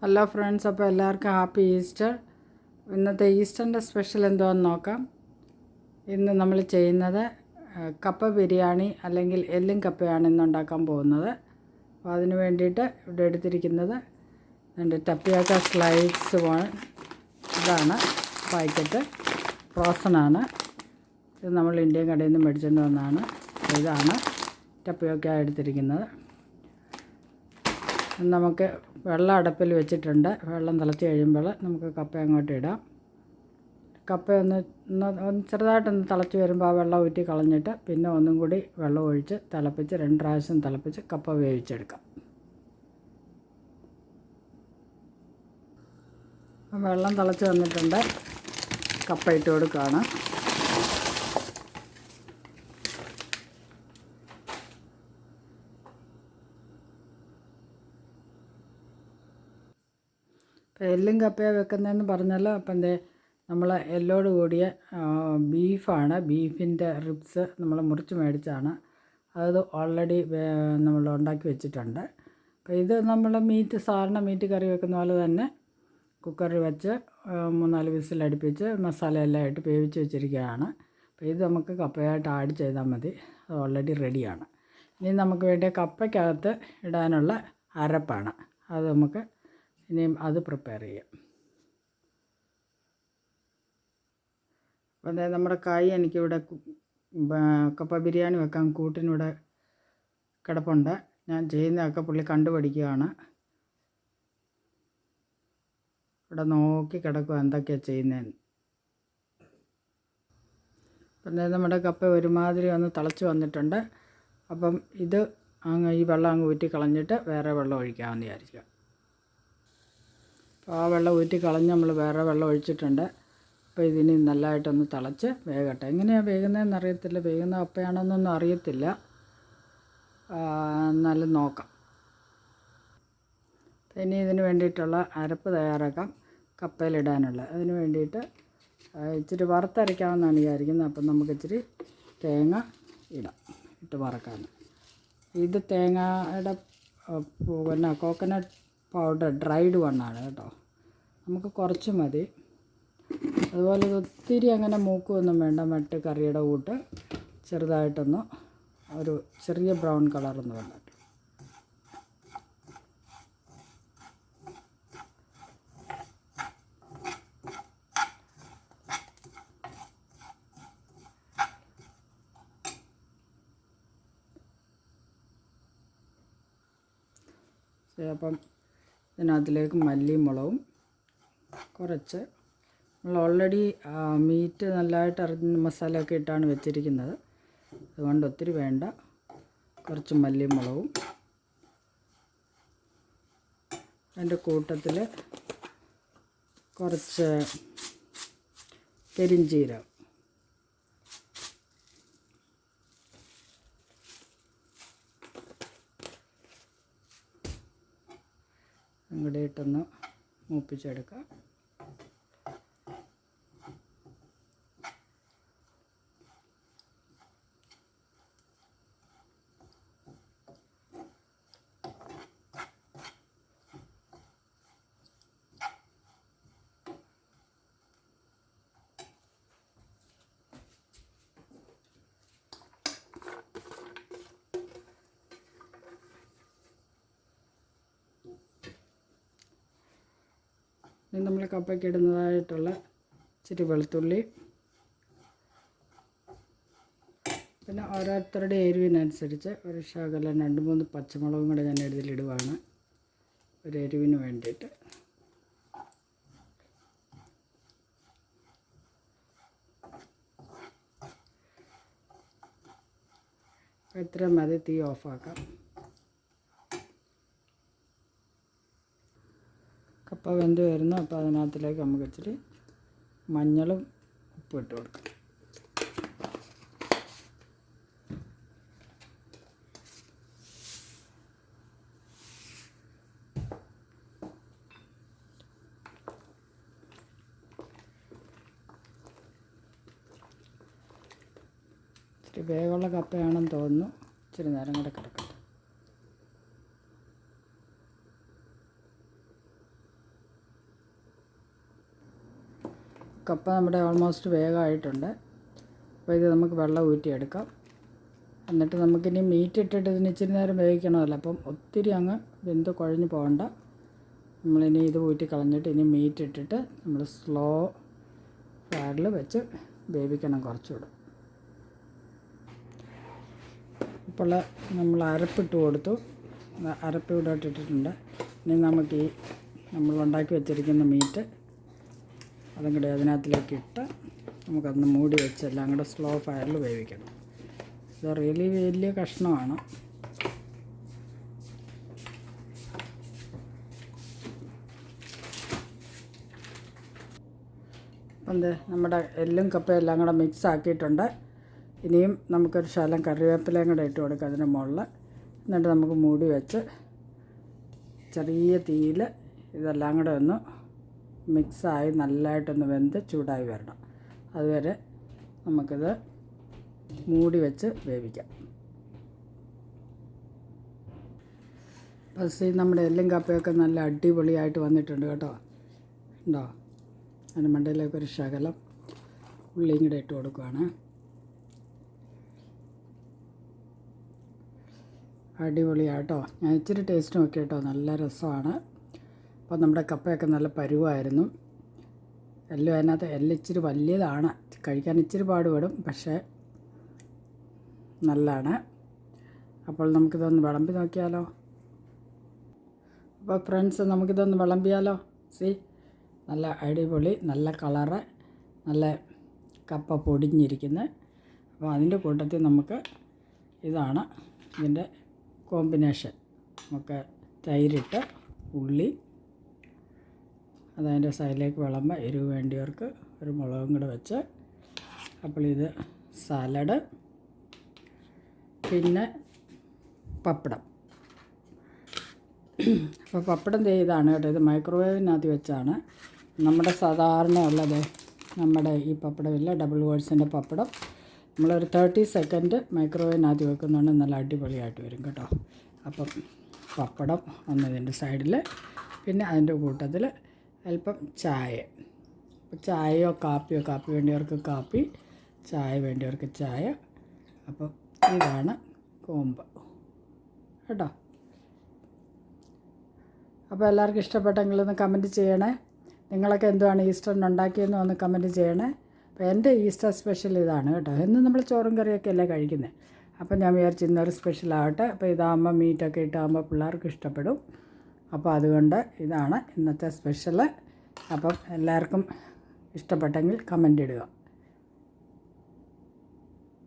Hello friends, അപ്പോൾ എല്ലാവർക്കും happy Easter. ഇന്നത്തെ ഈസ്റ്ററിൻ്റെ സ്പെഷ്യൽ എന്താണെന്ന് നോക്കാം. ഇന്ന് നമ്മൾ ചെയ്യുന്നത് കപ്പ ബിരിയാണി അല്ലെങ്കിൽ എല്ലും കപ്പയാണ് ഇന്ന് ഉണ്ടാക്കാൻ പോകുന്നത്. അപ്പോൾ അതിന് വേണ്ടിയിട്ട് ഇവിടെ എടുത്തിരിക്കുന്നത് എൻ്റെ ടപ്പിയോക്ക സ്ലൈഡ്സ് ഇതാണ് പാക്കറ്റ്, ഫ്രോസണാണ്. ഇത് നമ്മൾ ഇന്ത്യൻ കടയിൽ നിന്ന് മേടിച്ചുകൊണ്ട് വന്നതാണ്. ഇതാണ് ടപ്പിയോക്ക എടുത്തിരിക്കുന്നത്. നമുക്ക് വെള്ളം അടുപ്പിൽ വെച്ചിട്ടുണ്ട്. വെള്ളം തിളച്ച് കഴിയുമ്പോൾ നമുക്ക് കപ്പ അങ്ങോട്ട് ഇടാം. കപ്പ ഒന്ന് ചെറുതായിട്ടൊന്ന് തിളച്ച് വരുമ്പോൾ ആ വെള്ളം ഊറ്റി കളഞ്ഞിട്ട് പിന്നെ ഒന്നും കൂടി വെള്ളം ഒഴിച്ച് തിളപ്പിച്ച് 2 പ്രാവശ്യം തിളപ്പിച്ച് കപ്പ വേവിച്ചെടുക്കാം. വെള്ളം തിളച്ച് വന്നിട്ടുണ്ട്. കപ്പ ഇട്ട് കൊടുക്കുകയാണ്. ഇപ്പോൾ എല്ലും കപ്പയാണ് വെക്കുന്നതെന്ന് പറഞ്ഞല്ലോ. അപ്പം നമ്മൾ എല്ലോട് കൂടിയ ബീഫാണ്. ബീഫിൻ്റെ റിബ്സ് നമ്മൾ മുറിച്ച് മേടിച്ചാണ്. അത് ഓൾറെഡി നമ്മൾ ഉണ്ടാക്കി വെച്ചിട്ടുണ്ട്. അപ്പോൾ ഇത് നമ്മൾ സാധാരണ മീറ്റ് കറി വെക്കുന്ന പോലെ തന്നെ കുക്കറിൽ വെച്ച് 3-4 വിസിലടുപ്പിച്ച് മസാലയെല്ലാം ഇട്ട് വേവിച്ച് വെച്ചിരിക്കുകയാണ്. അപ്പോൾ ഇത് നമുക്ക് കപ്പയായിട്ട് ആഡ് ചെയ്താൽ മതി. അത് ഓൾറെഡി റെഡിയാണ്. ഇനി നമുക്ക് വേണ്ടിയ കപ്പയ്ക്കകത്ത് ഇടാനുള്ള അരപ്പാണ്. അത് നമുക്ക് ഇനിയും അത് പ്രിപ്പയർ ചെയ്യാം. അപ്പോൾ നമ്മുടെ കായ് എനിക്കിവിടെ കപ്പ ബിരിയാണി വെക്കാൻ കൂട്ടിനിവിടെ കിടപ്പുണ്ട്. ഞാൻ ചെയ്യുന്നതൊക്കെ പുള്ളി കണ്ടുപഠിക്കുകയാണ്. ഇവിടെ നോക്കി കിടക്കുക എന്തൊക്കെയാണ് ചെയ്യുന്നതെന്ന്. പിന്നെ നമ്മുടെ കപ്പ ഒരുമാതിരി ഒന്ന് തിളച്ച് വന്നിട്ടുണ്ട്. അപ്പം ഇത് ഈ വെള്ളം അങ്ങ് ഊറ്റി കളഞ്ഞിട്ട് വേറെ വെള്ളം ഒഴിക്കാമെന്ന് വിചാരിക്കുക. അപ്പോൾ ആ വെള്ളം ഊറ്റി കളഞ്ഞ് നമ്മൾ വേറെ വെള്ളം ഒഴിച്ചിട്ടുണ്ട്. അപ്പോൾ ഇതിന് നല്ലതായിട്ടൊന്ന് തിളച്ച് വേകട്ടെ. എങ്ങനെയാണ് വേകുന്നതെന്ന് അറിയത്തില്ല, വേകുന്ന കപ്പയാണെന്നൊന്നും അറിയത്തില്ല. എന്നാലും നോക്കാം. ഇനി ഇതിന് വേണ്ടിയിട്ടുള്ള അരപ്പ് തയ്യാറാക്കാം. കപ്പയിലിടാനുള്ള അതിന് വേണ്ടിയിട്ട് ഇച്ചിരി വറുത്തരയ്ക്കാമെന്നാണ് വിചാരിക്കുന്നത്. അപ്പം നമുക്ക് ഇച്ചിരി തേങ്ങ ഇട്ട് വറക്കാം. ഇത് തേങ്ങയുടെ പിന്നെ കോക്കനട്ട് പൗഡർ ഡ്രൈഡ് വണ്ണാണ് കേട്ടോ. നമുക്ക് കുറച്ച് മതി. അതുപോലെ ഒത്തിരി അങ്ങനെ മൂക്കൊന്നും വേണ്ട. മറ്റ് കറിയുടെ കൂട്ട് ചെറുതായിട്ടൊന്ന് ഒരു ചെറിയ ബ്രൗൺ കളറൊന്നും വേണ്ട. അപ്പം ഇതിനകത്തിലേക്ക് മല്ലിയും മുളകും കുറച്ച് നമ്മൾ ഓൾറെഡി മീറ്റ് നല്ലതായിട്ട് അരിഞ്ഞ് മസാലയൊക്കെ ഇട്ടാണ് വെച്ചിരിക്കുന്നത്. അതുകൊണ്ട് ഒത്തിരി വേണ്ട. കുറച്ച് മല്ലിയും മുളകും അതിൻ്റെ കൂട്ടത്തിൽ കുറച്ച് പെരിഞ്ചീരകം, അങ്ങോട്ട് ഇട്ടൊന്ന് മൂപ്പിച്ചെടുക്കാം. ഇനി നമ്മൾ കപ്പയ്ക്ക് ഇടുന്നതായിട്ടുള്ള ഇച്ചിരി വെളുത്തുള്ളി, പിന്നെ ഓരോരുത്തരുടെ എരിവിനനുസരിച്ച് ഒരു ശകലം 2-3 പച്ചമുളകും കൂടെ ഞാൻ ഇതിലിടുവാണ് ഒരു എരിവിന് വേണ്ടിയിട്ട്. ഇത്ര മതി. തീ ഓഫാക്കാം. കപ്പ വെന്ത് വരുന്നു. അപ്പോൾ അതിനകത്തിലേക്ക് നമുക്ക് ഇച്ചിരി മഞ്ഞളും ഉപ്പും ഇട്ട് കൊടുക്കാം. ഇച്ചിരി വേഗമുള്ള കപ്പയാണെന്ന് തോന്നുന്നു. ഇച്ചിരി നേരം കൂടെ കിടക്കട്ടെ. കപ്പ നമ്മുടെ ഓൾമോസ്റ്റ് വേഗമായിട്ടുണ്ട്. അപ്പോൾ ഇത് നമുക്ക് വെള്ളം ഊറ്റിയെടുക്കാം. എന്നിട്ട് നമുക്കിനി മീറ്റ് ഇട്ടിട്ട് ഇതിന് ഇച്ചിരി നേരം വേവിക്കണമല്ലോ. അപ്പം ഒത്തിരി അങ്ങ് വെന്ത് കുഴഞ്ഞ് പോകണ്ട. നമ്മളിനി ഇത് ഊറ്റി കളഞ്ഞിട്ട് ഇനി മീറ്റ് ഇട്ടിട്ട് നമ്മൾ സ്ലോ ഫയറിൽ വെച്ച് വേവിക്കണം കുറച്ചുകൂടെ. ഇപ്പോൾ നമ്മൾ അരപ്പിട്ട് കൊടുത്തു. അരപ്പ് ഇവിടെ ഇട്ടിട്ടുണ്ട്. ഇനി നമുക്ക് ഈ നമ്മൾ ഉണ്ടാക്കി വെച്ചിരിക്കുന്ന മീറ്റ് അതും കൂടെ അതിനകത്തിലേക്ക് ഇട്ട് നമുക്കതൊന്ന് മൂടി വെച്ച് എല്ലാം കൂടെ സ്ലോ ഫയറിൽ വേവിക്കണം. ഇത് റിയലി വലിയ കഷ്ണമാണ്. അപ്പം നമ്മുടെ എല്ലും കപ്പയും എല്ലാം കൂടെ മിക്സ് ആക്കിയിട്ടുണ്ട്. ഇനിയും നമുക്കൊരു ശകലം കറിവേപ്പിലയും കൂടെ ഇട്ട് കൊടുക്കുക അതിൻ്റെ മുകളിൽ. എന്നിട്ട് നമുക്ക് മൂടി വെച്ച് ചെറിയ തീയിൽ ഇതെല്ലാം കൂടെ ഒന്ന് മിക്സായി നല്ലതായിട്ടൊന്ന് വെന്ത് ചൂടായി വരണം. അതുവരെ നമുക്കിത് മൂടി വെച്ച് വേവിക്കാം. ബസ് നമ്മുടെ എല്ലും കപ്പയൊക്കെ നല്ല അടിപൊളിയായിട്ട് വന്നിട്ടുണ്ട് കേട്ടോ. ഉണ്ടോ? അതിൻ്റെ മണ്ടയിലേക്ക് ഒരു ശകലം ഉള്ളിയും കൂടെ ഇട്ട് കൊടുക്കുകയാണ്. അടിപൊളിയാട്ടോ. ഞാൻ ഇച്ചിരി ടേസ്റ്റ് നോക്കി കേട്ടോ, നല്ല രസമാണ്. അപ്പോൾ നമ്മുടെ കപ്പയൊക്കെ നല്ല പരുവായിരുന്നു. എല്ലാം അതിനകത്ത് ഇച്ചിരി വലിയതാണ്, കഴിക്കാൻ ഇച്ചിരി പാടുപെടും, പക്ഷേ നല്ലതാണ്. അപ്പോൾ നമുക്കിതൊന്ന് വിളമ്പി നോക്കിയാലോ. അപ്പോൾ ഫ്രണ്ട്സ്, നമുക്കിതൊന്ന് വിളമ്പിയാലോ. നല്ല അടിപൊളി, നല്ല കളറ്, നല്ല കപ്പ പൊടിഞ്ഞിരിക്കുന്നത്. അപ്പോൾ അതിൻ്റെ കൂട്ടത്തിൽ നമുക്ക് ഇതാണ് ഇതിൻ്റെ കോമ്പിനേഷൻ. നമുക്ക് തൈരിട്ട് ഉള്ളി അതതിൻ്റെ സൈഡിലേക്ക് വിളമ്പ്. എരിവ് വേണ്ടിയവർക്ക് ഒരു മുളകും കൂടെ വെച്ച്. അപ്പോൾ ഇത് സാലഡ്, പിന്നെ പപ്പടം. അപ്പോൾ പപ്പടം ഇതാണ് കേട്ടോ. ഇത് മൈക്രോവേവിനകത്ത് വെച്ചാണ് നമ്മുടെ സാധാരണ ഉള്ളത്. നമ്മുടെ ഈ പപ്പടമില്ല, ഡബിൾ വേഴ്സിൻ്റെ പപ്പടം നമ്മളൊരു 30 സെക്കൻഡ് മൈക്രോവേവിനകത്ത് വെക്കുന്നുണ്ട്. നല്ല അടിപൊളിയായിട്ട് വരും കേട്ടോ. അപ്പം പപ്പടം ഒന്ന് ഇതിൻ്റെ സൈഡിൽ, പിന്നെ അതിൻ്റെ കൂട്ടത്തിൽ അല്പം ചായ. അപ്പോൾ ചായയോ കാപ്പിയോ, കാപ്പി വേണ്ടിയവർക്ക് കാപ്പി, ചായ വേണ്ടിയവർക്ക് ചായ. അപ്പം ഇതാണ് കോമ്പ് കേട്ടോ. അപ്പോൾ എല്ലാവർക്കും ഇഷ്ടപ്പെട്ടെങ്കിൽ ഒന്ന് കമൻറ്റ് ചെയ്യണേ. നിങ്ങളൊക്കെ എന്തുവാണ് ഈസ്റ്ററിന് ഉണ്ടാക്കിയെന്ന് ഒന്ന് കമൻറ്റ് ചെയ്യണേ. അപ്പോൾ എൻ്റെ ഈസ്റ്റർ സ്പെഷ്യൽ ഇതാണ് കേട്ടോ. എന്നും നമ്മൾ ചോറും കറിയൊക്കെ അല്ലേ കഴിക്കുന്നത്. അപ്പം ഞാൻ വിചാരിച്ചു ഇന്നൊരു സ്പെഷ്യലാവട്ടെ. അപ്പോൾ ഇതാകുമ്പോൾ മീറ്റൊക്കെ ഇട്ടാകുമ്പോൾ പിള്ളേർക്ക് ഇഷ്ടപ്പെടും. അപ്പോൾ അതുകൊണ്ട് ഇതാണ് ഇന്നത്തെ സ്പെഷ്യൽ. അപ്പം എല്ലാവർക്കും ഇഷ്ടപ്പെട്ടെങ്കിൽ കമൻ്റ് ഇടുക.